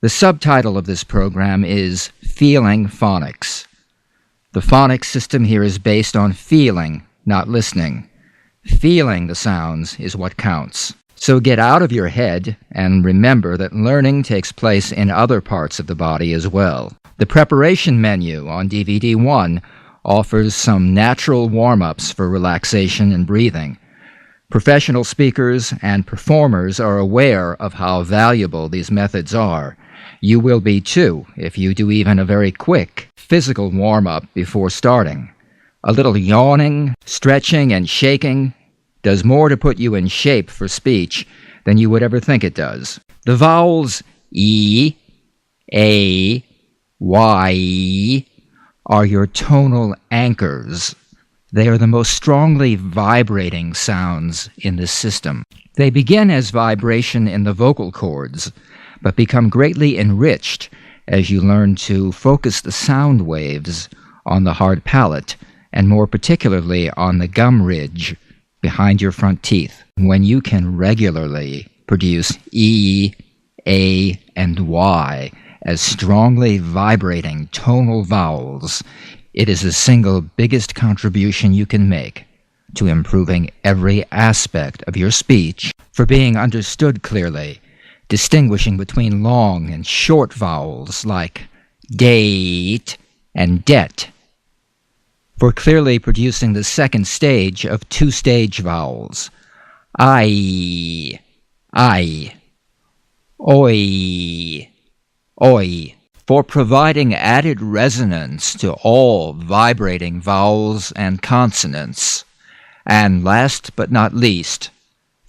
The subtitle of this program is Feeling Phonics. The phonics system here is based on feeling, not listening. Feeling the sounds is what counts. So get out of your head and remember that learning takes place in other parts of the body as well. The preparation menu on DVD1 offers some natural warm-ups for relaxation and breathing. Professional speakers and performers are aware of how valuable these methods are. You will be too if you do even a very quick physical warm-up before starting. A little yawning, stretching, and shaking does more to put you in shape for speech than you would ever think it does. The vowels E, A, Y are your tonal anchors. They are the most strongly vibrating sounds in this system. They begin as vibration in the vocal cords, but become greatly enriched as you learn to focus the sound waves on the hard palate, and more particularly on the gum ridge behind your front teeth. When you can regularly produce E, A, and Y as strongly vibrating tonal vowels, it is the single biggest contribution you can make to improving every aspect of your speech, for being understood clearly, distinguishing between long and short vowels like date and det, for clearly producing the second stage of two-stage vowels, I, oi, oi, for providing added resonance to all vibrating vowels and consonants, and last but not least,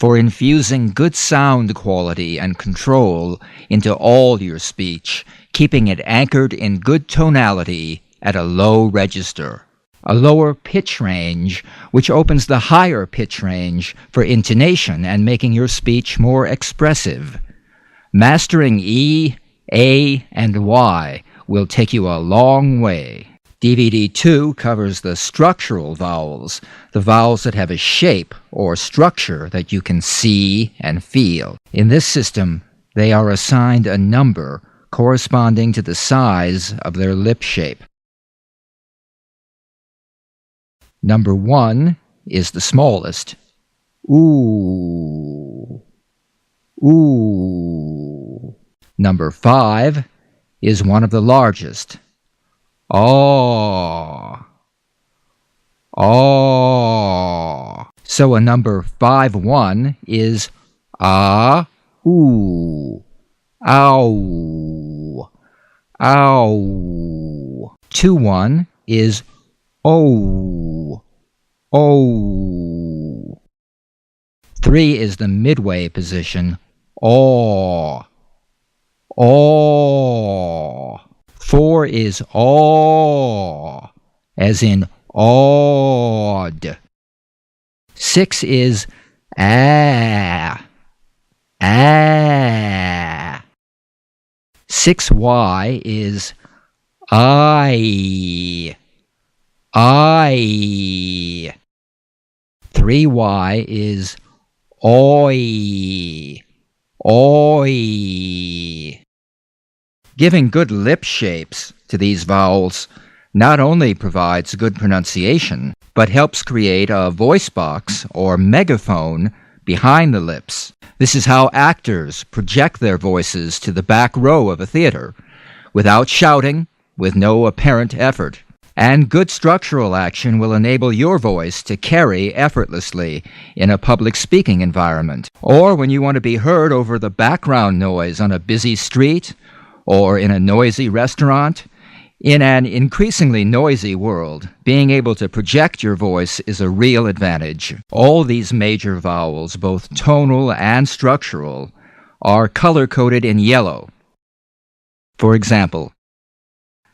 for infusing good sound quality and control into all your speech, keeping it anchored in good tonality at a low register. A lower pitch range, which opens the higher pitch range for intonation and making your speech more expressive. Mastering E, A, and Y will take you a long way. DVD 2 covers the structural vowels, the vowels that have a shape or structure that you can see and feel. In this system, they are assigned a number corresponding to the size of their lip shape. Number 1 is the smallest. Ooh. Ooh. Number 5 is one of the largest. Aw. Aw. So a number 5-1 is ah, ooh, ow, ow. 2-1 is oh, oh. 3 is the midway position, aw, aw. 4 is aw, as in awed. 6 is ah, ah. 6Y is I. 3Y is oi, oi. Giving good lip shapes to these vowels not only provides good pronunciation, but helps create a voice box or megaphone behind the lips. This is how actors project their voices to the back row of a theater, without shouting, with no apparent effort. And good structural action will enable your voice to carry effortlessly in a public speaking environment, or when you want to be heard over the background noise on a busy street, or in a noisy restaurant. In an increasingly noisy world, being able to project your voice is a real advantage. All these major vowels, both tonal and structural, are color-coded in yellow. For example,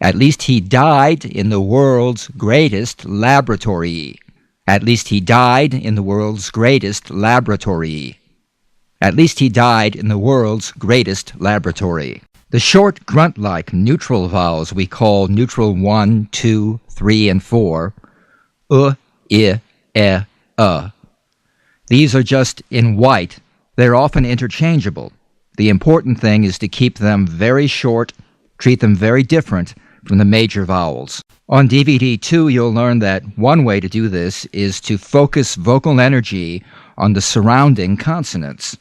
at least he died in the world's greatest laboratory. At least he died in the world's greatest laboratory. At least he died in the world's greatest laboratory. The short grunt-like neutral vowels we call neutral 1, 2, 3, and 4, I, These are just in white. They're often interchangeable. The important thing is to keep them very short, treat them very different from the major vowels. On DVD 2, you'll learn that one way to do this is to focus vocal energy on the surrounding consonants.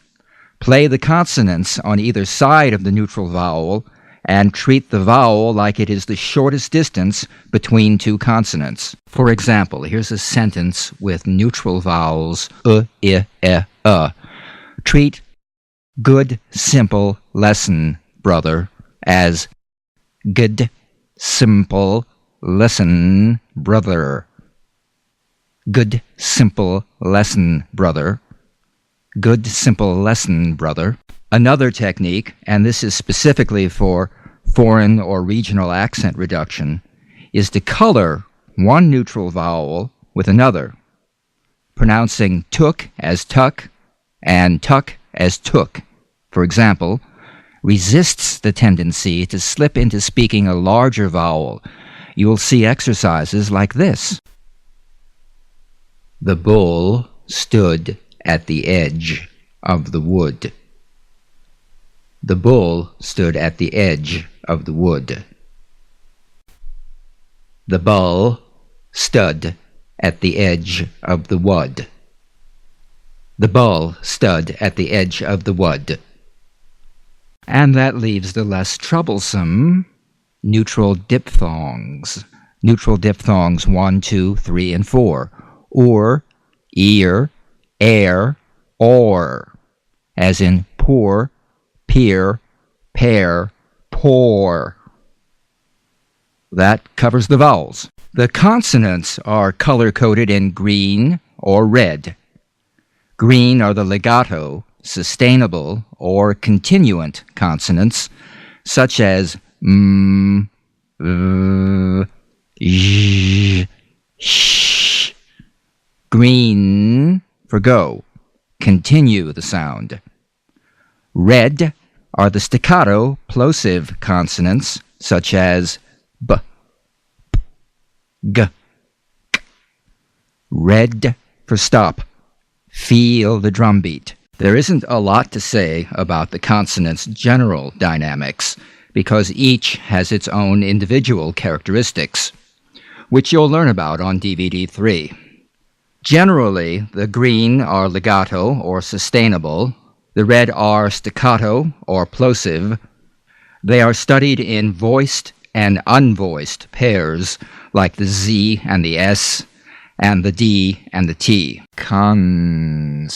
Play the consonants on either side of the neutral vowel and treat the vowel like it is the shortest distance between two consonants. For example, here's a sentence with neutral vowels I, Treat good, simple lesson, brother, as good, simple lesson, brother. Good, simple lesson, brother. Good, simple lesson, brother. Another technique, and this is specifically for foreign or regional accent reduction, is to color one neutral vowel with another, pronouncing took as tuck and tuck as took, for example, resists the tendency to slip into speaking a larger vowel. You will see exercises like this. The bull stood at the edge of the wood. The bull stood at the edge of the wood. The bull stood at the edge of the wood. The bull stood at the edge of the wood. And that leaves the less troublesome neutral diphthongs. Neutral diphthongs 1, 2, 3, and 4. Or, ear, air, or, as in poor, peer, pair, poor. That covers the vowels. The consonants are color-coded in green or red. Green are the legato, sustainable, or continuant consonants, such as m, v, j, sh. Green for go, continue the sound. Red are the staccato, plosive consonants, such as b, p, g, k. Red for stop. Feel the drum beat. There isn't a lot to say about the consonants' general dynamics, because each has its own individual characteristics, which you'll learn about on DVD 3. Generally, the green are legato or sustainable, the red are staccato or plosive. They are studied in voiced and unvoiced pairs, like the Z and the S, and the D and the T. Consonants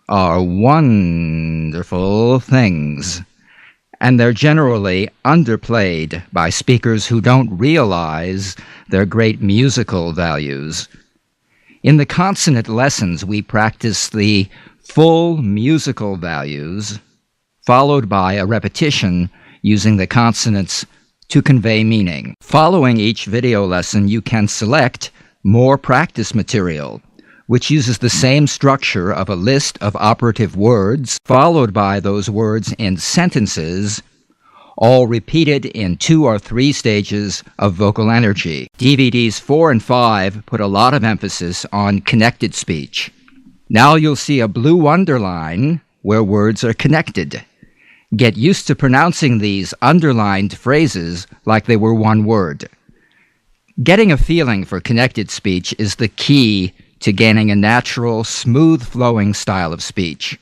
are wonderful things, and they're generally underplayed by speakers who don't realize their great musical values. In the consonant lessons, we practice the full musical values, followed by a repetition using the consonants to convey meaning. Following each video lesson, you can select more practice material, which uses the same structure of a list of operative words, followed by those words in sentences, all repeated in 2 or 3 stages of vocal energy. DVDs 4 and 5 put a lot of emphasis on connected speech. Now you'll see a blue underline where words are connected. Get used to pronouncing these underlined phrases like they were one word. Getting a feeling for connected speech is the key to gaining a natural, smooth-flowing style of speech.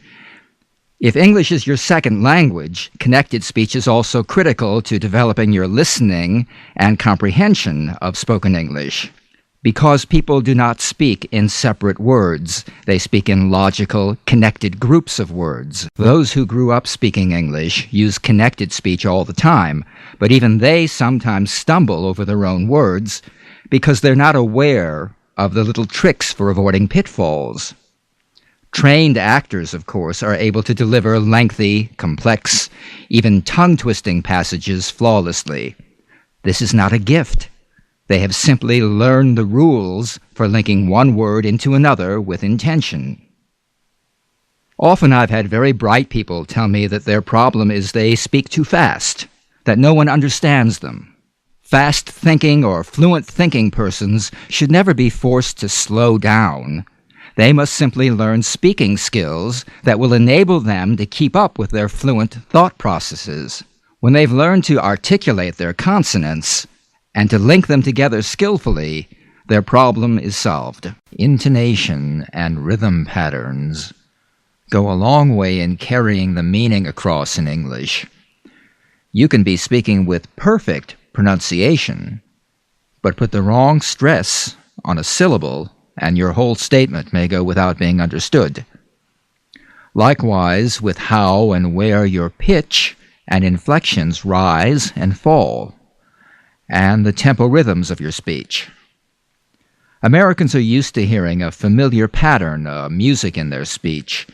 If English is your second language, connected speech is also critical to developing your listening and comprehension of spoken English. Because people do not speak in separate words, they speak in logical, connected groups of words. Those who grew up speaking English use connected speech all the time, but even they sometimes stumble over their own words because they're not aware of the little tricks for avoiding pitfalls. Trained actors, of course, are able to deliver lengthy, complex, even tongue-twisting passages flawlessly. This is not a gift. They have simply learned the rules for linking one word into another with intention. Often I've had very bright people tell me that their problem is they speak too fast, that no one understands them. Fast-thinking or fluent-thinking persons should never be forced to slow down. They must simply learn speaking skills that will enable them to keep up with their fluent thought processes. When they've learned to articulate their consonants and to link them together skillfully, their problem is solved. Intonation and rhythm patterns go a long way in carrying the meaning across in English. You can be speaking with perfect pronunciation, but put the wrong stress on a syllable, and your whole statement may go without being understood. Likewise, with how and where your pitch and inflections rise and fall, and the tempo rhythms of your speech. Americans are used to hearing a familiar pattern of music in their speech.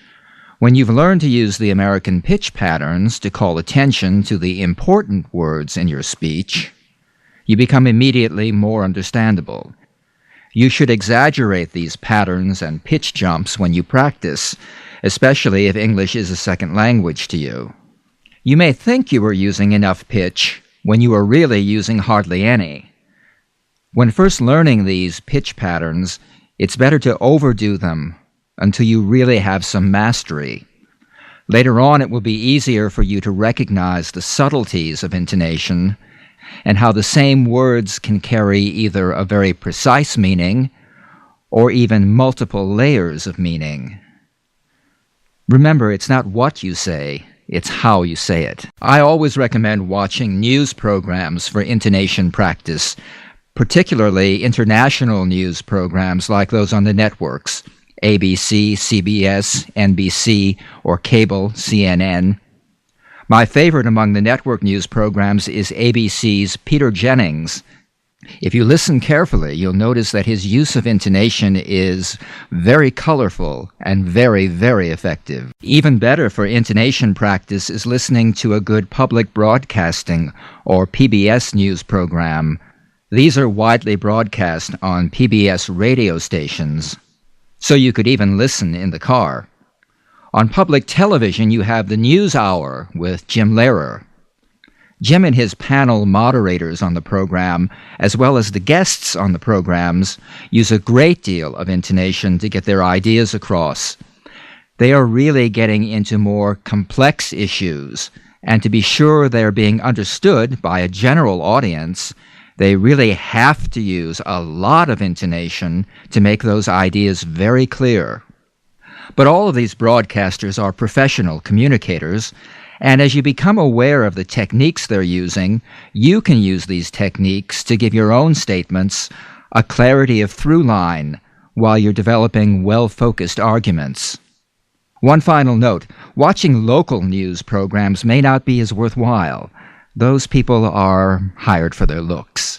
When you've learned to use the American pitch patterns to call attention to the important words in your speech, you become immediately more understandable. You should exaggerate these patterns and pitch jumps when you practice, especially if English is a second language to you. You may think you are using enough pitch when you are really using hardly any. When first learning these pitch patterns, it's better to overdo them until you really have some mastery. Later on, it will be easier for you to recognize the subtleties of intonation and how the same words can carry either a very precise meaning or even multiple layers of meaning. Remember, it's not what you say, it's how you say it. I always recommend watching news programs for intonation practice, particularly international news programs like those on the networks, ABC, CBS, NBC, or cable CNN. My favorite among the network news programs is ABC's Peter Jennings. If you listen carefully, you'll notice that his use of intonation is very colorful and very, very effective. Even better for intonation practice is listening to a good public broadcasting or PBS news program. These are widely broadcast on PBS radio stations, so you could even listen in the car. On public television, you have the News Hour with Jim Lehrer. Jim and his panel moderators on the program, as well as the guests on the programs, use a great deal of intonation to get their ideas across. They are really getting into more complex issues, and to be sure they're being understood by a general audience, they really have to use a lot of intonation to make those ideas very clear. But all of these broadcasters are professional communicators, and as you become aware of the techniques they're using, you can use these techniques to give your own statements a clarity of through line while you're developing well-focused arguments. One final note, watching local news programs may not be as worthwhile. Those people are hired for their looks.